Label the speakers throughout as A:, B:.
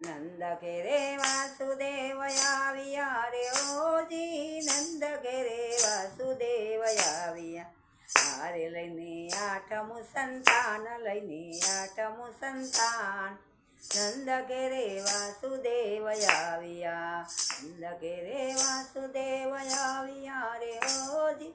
A: નંદ ઘેરે વાસુદેવ આવ્યા રે ઓજી, નંદ ઘેરે વાસુદેવ આવ્યા. હારે લઈને આઠમું સંતાન, લઈને આઠમું સંતાન. નંદ ઘેરે વાસુદેવ આવ્યા, નંદ ઘેરે વાસુદેવ આવ્યા રે ઓજી,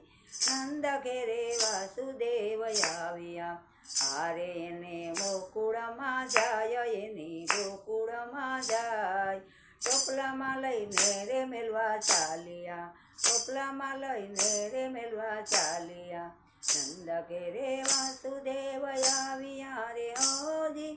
A: નંદ ઘેરે વાસુદેવ આવ્યા. હારે એને ગોકુળમાં જાય, એને ગોકુળમાં જાય. ટોપલામાં લઈને રે મેલવા ચાલ્યા, ટોપલામાં લઈને રે મેલવા ચાલ્યા. નંદ ઘેરે વાસુદેવ આવ્યા રે ઓજી,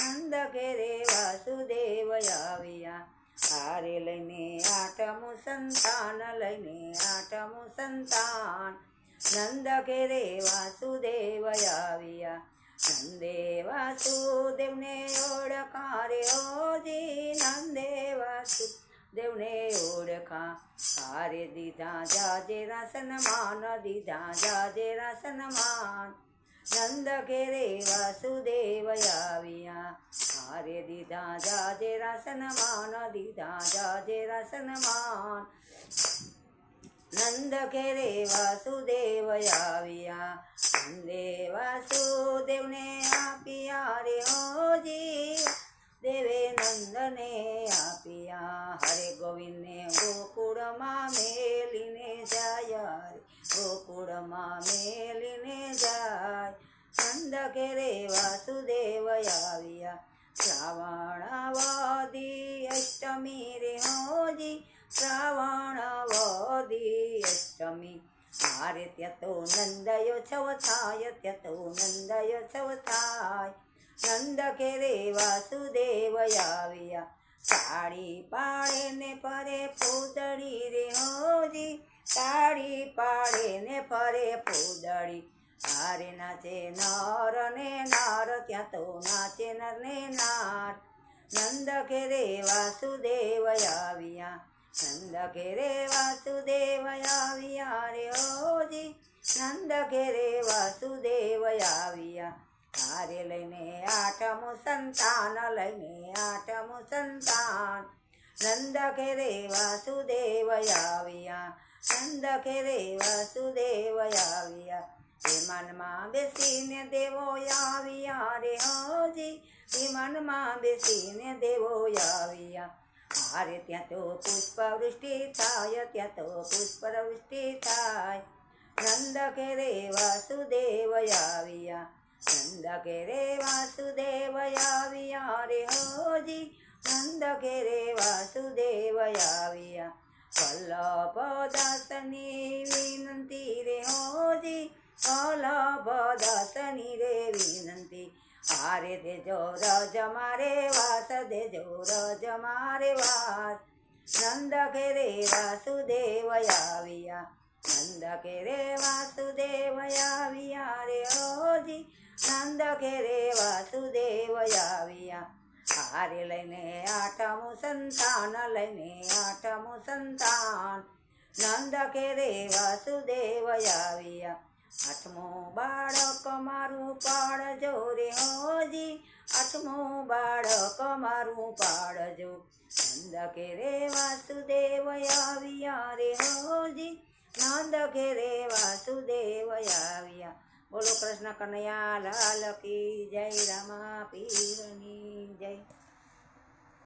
A: નંદ ઘેરે વાસુદેવ આવ્યા. હારે લઈને આઠમું સંતાન, લઈને આઠમું સંતાન. નંદ ઘેરે વાસુદેવ આવ્યા. નંદે વાસુદેવને ઓળખા રે ઓજી, નંદે વાસુદેવને ઓળખા. હારે દીધા જાજેરા સન્માન, દીધા જાજેરા સન્માન. નંદ ઘેરે વાસુદેવ આવ્યા. હારે દીધા જાજેરા સન્માન, દીધા જાજેરા સન્માન. નંદ ઘેરે વાસુદેવ આવ્યા. નંદે વાસુદેવને આપ્યા રે ઓજી, દેવે નંદને આપ્યા. હરે ગોવિંદને ગોકુળમાં મેલીને જાય રે, ગોકુળમાં મેલીને જાય. નંદ ઘેરે વાસુદેવ આવ્યા. શ્રાવણ વદી અષ્ટમી રે ઓજી, શ્રાવણ વદી અષ્ટમી. હારે ત્યાં તો નંદયોત્સવ થાય, ત્યાં તો નંદયોત્સવ થાય. નંદ ઘેરે વાસુદેવ આવ્યા. સાડી પાડે ને ફરે પૂદડી રે ઓજી, સાડી પાડે ને ફરે પૂદડી. હારે નાચે નર ને નાર, ત્યાં તો નાચે નર ને નાર. નંદ ઘેરે વાસુદેવ આવ્યા. નંદ ઘેરે વાસુદેવ આવ્યા રે ઓજી, નંદ ઘેરે વાસુદેવ આવ્યા. હારે લઈને આઠમું સંતાન, લઈને આઠમું સંતાન. નંદ ઘેરે વાસુદેવ આવ્યા. નંદ ઘેરે વાસુદેવ આવ્યા. વિમાનમાં બેસીને દેવો આવ્યા રે ઓજી, વિમાનમાં બેસીને દેવો આવ્યા. હારે ત્યાં તો પુષ્પવૃષ્ટિ થાય, ત્યાં તો પુષ્પવૃષ્ટિ થાય. નંદ ઘેરે વાસુદેવ આવ્યા. નંદ ઘેરે વાસુદેવ આવ્યા રે ઓજી, નંદ ઘેરે વાસુદેવ આવ્યા. વલ્લભ દાસની વિનંતી રે ઓજી, વલ્લભ દાસની રે વિનંતી. હારે દેજો રજ મારે વાસ, દેજો રજ મારે વાસ. નંદ ઘેરે વાસુદેવ આવ્યા. નંદ ઘેરે વાસુદેવ આવ્યા રે ઓજી, નંદ ઘેરે વાસુદેવ આવ્યા. હારે લઈને આઠમું સંતાન, લઈને આઠમું સંતાન. નંદ ઘેરે વાસુદેવ આવ્યા. આઠમું બાળક મારું પાડજો રે ઓજી, આઠમું બાળક મારું પાડજો. નંદ ઘેરે વાસુદેવ આવ્યા રે ઓજી, નંદ ઘેરે વાસુદેવ આવ્યા. બોલો કૃષ્ણ કનૈયા લાલ કી જય, રામા પીરની જય.